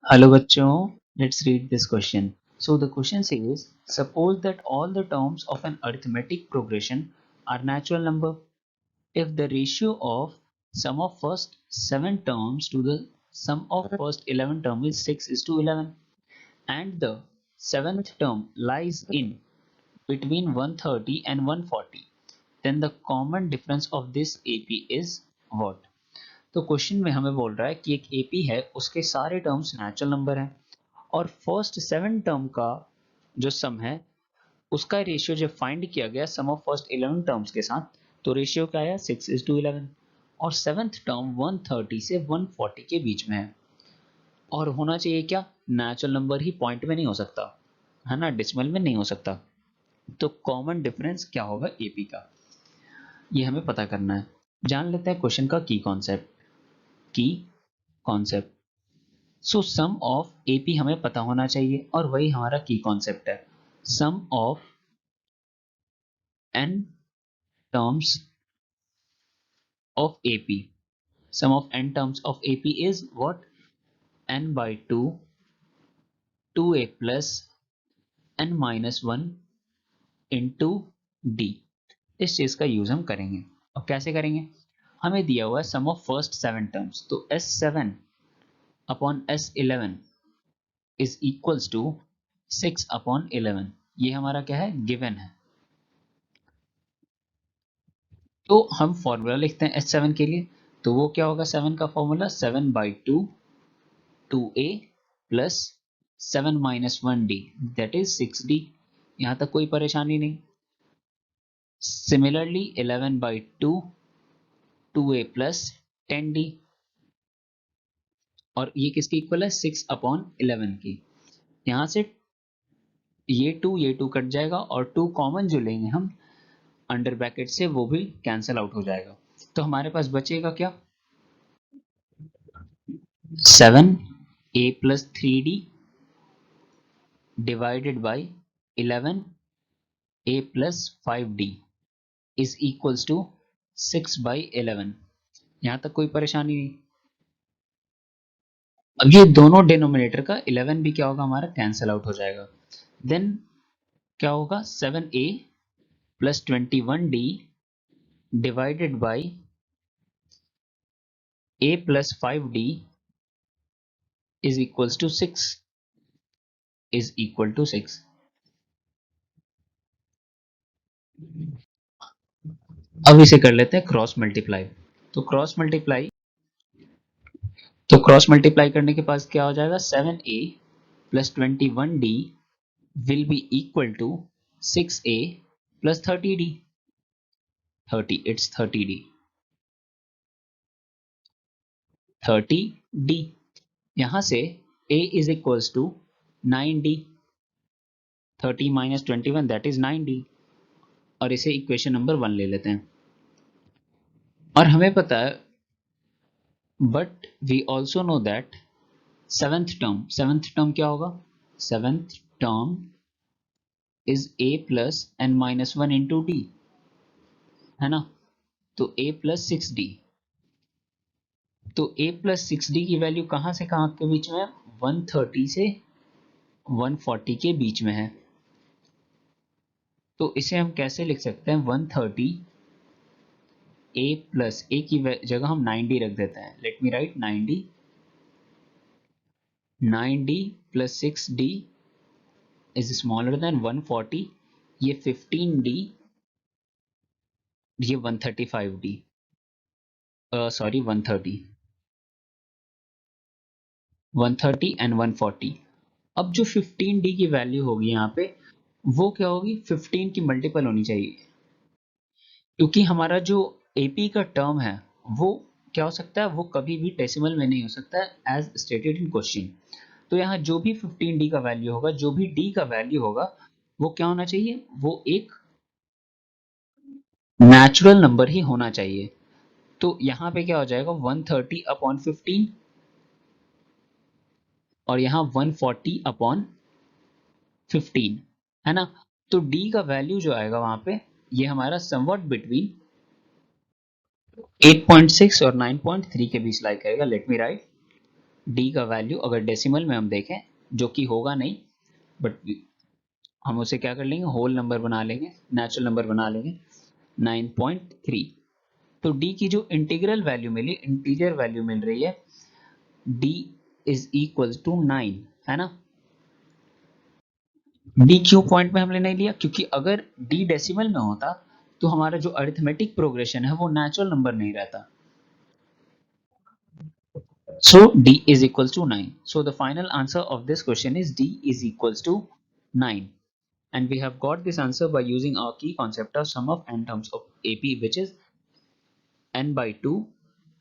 Hello bachcho, let's read this question. So the question says, suppose that all the terms of an arithmetic progression are natural number. If the ratio of sum of first 7 terms to the sum of first 11 terms is 6 is to 11 and the 7th term lies in between 130 and 140, then the common difference of this AP is what? तो question में हमें बोल रहा है कि एक AP है, उसके सारे टर्म्स नेचुरल नंबर हैं और फर्स्ट 7 टर्म का जो सम है उसका रेशियो जब फाइंड किया गया सम ऑफ फर्स्ट 11 टर्म्स के साथ, तो रेशियो क्या आया 6:11 और 7th टर्म 130 से 140 के बीच में है और होना चाहिए क्या, नेचुरल नंबर ही पॉइंट में नहीं हो सकता है ना, डेसिमल में नहीं हो सकता। तो कॉमन डिफरेंस क्या होगा एपी का, ये हमें पता करना है। जान लेते हैं क्वेश्चन का की concept. So sum of AP हमें पता होना चाहिए और वही हमारा की कॉन्सेप्ट है। सम of n terms of AP, sum of n terms of AP is what? n by 2 2a plus n minus 1 into d। इस चीज का यूज हम करेंगे और कैसे करेंगे, हमें दिया हुआ है सम ऑफ फर्स्ट 7 टर्म्स, तो s7 upon s11 is equals to 6 upon 11, ये हमारा क्या है, गिवन है। तो हम फॉर्मूला लिखते हैं s7 के लिए, तो वो क्या होगा, 7 का formula 7/2 2a plus 7 minus 1d that is 6d। यहां तक कोई परेशानी नहीं। सिमिलरली 11/2 2a प्लस 10d, और ये किसके इक्वल है, 6/11 की। यहां से ये 2 कट जाएगा और 2 कॉमन जो लेंगे हम अंडर ब्रैकेट से वो भी कैंसिल आउट हो जाएगा। तो हमारे पास बचेगा क्या, 7a plus 3d divided by 11a plus 5d is equals to 6/11। यहां तक कोई परेशानी नहीं। अब ये दोनों डिनोमिनेटर का 11 भी क्या होगा, हमारा कैंसिल आउट हो जाएगा। देन क्या होगा, 7a plus 21d divided by a plus 5d is equals to 6 is equal to 6। अब इसे कर लेते हैं क्रॉस मल्टीप्लाई। तो क्रॉस मल्टीप्लाई करने के पास क्या हो जाएगा, 7a plus 21d will be equal to 6a plus 30d, 30, it's 30d, 30d। यहां से a is equals to 9d, 30 minus 21 that is 9d, और इसे इक्वेशन नंबर 1 ले लेते हैं। और हमें पता है, but we also know that seventh term क्या होगा, seventh term is a plus n minus 1 into d, है ना। तो a प्लस 6d, तो a प्लस 6d की वैल्यू कहां से कहां के बीच में है, 130 से 140 के बीच में है। तो इसे हम कैसे लिख सकते हैं, 130 a प्लस a की जगह हम 9d रख देते हैं। Let me right 9d, 9d plus 6d is smaller than 140, ये 15d, ये 135d, सॉरी 130 एंड 140। अब जो 15d की वैल्यू होगी यहाँ पे, वो क्या होगी, 15 की मल्टीपल होनी चाहिए, क्योंकि हमारा जो AP का टर्म है वो क्या हो सकता है, वो कभी भी डेसिमल में नहीं हो सकता है एज स्टेटेड इन क्वेश्चन। तो यहाँ जो भी 15d का वैल्यू होगा, जो भी d का वैल्यू होगा, वो क्या होना चाहिए, वो एक नेचुरल नंबर ही होना चाहिए। तो यहाँ पे क्या हो जाएगा, 130/15 और यहाँ 140/15, है ना। तो d का वैल्यू जो आएगा वहां पे, ये हमारा समवट बिटवीन 8.6 और 9.3 के बीच लाइक करेगा। लेट मी राइट डी का वैल्यू अगर डेसिमल में हम देखें, जो कि होगा नहीं, बट हम उसे क्या कर लेंगे, होल नंबर बना लेंगे, नेचुरल नंबर बना लेंगे, 9.3। तो डी की जो इंटीग्रल वैल्यू मिली, इंटीजर वैल्यू मिल रही है, डी इज इक्वल टू 9, है ना। डी क्यू पॉइंट में हमने नहीं लिया, क्योंकि अगर डी डेसिमल में होता तो हमारा जो अरिथमेटिक प्रोग्रेशन है वो नेचुरल नंबर नहीं रहता। So d is equals to 9. So the final answer of this question is d is equals to 9. And we have got this answer by using our key concept of sum of n terms of AP, which is n by 2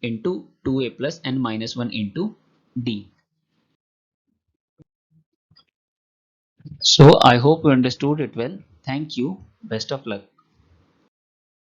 into 2a plus n minus 1 into d. So I hope you understood it well. Thank you. Best of luck.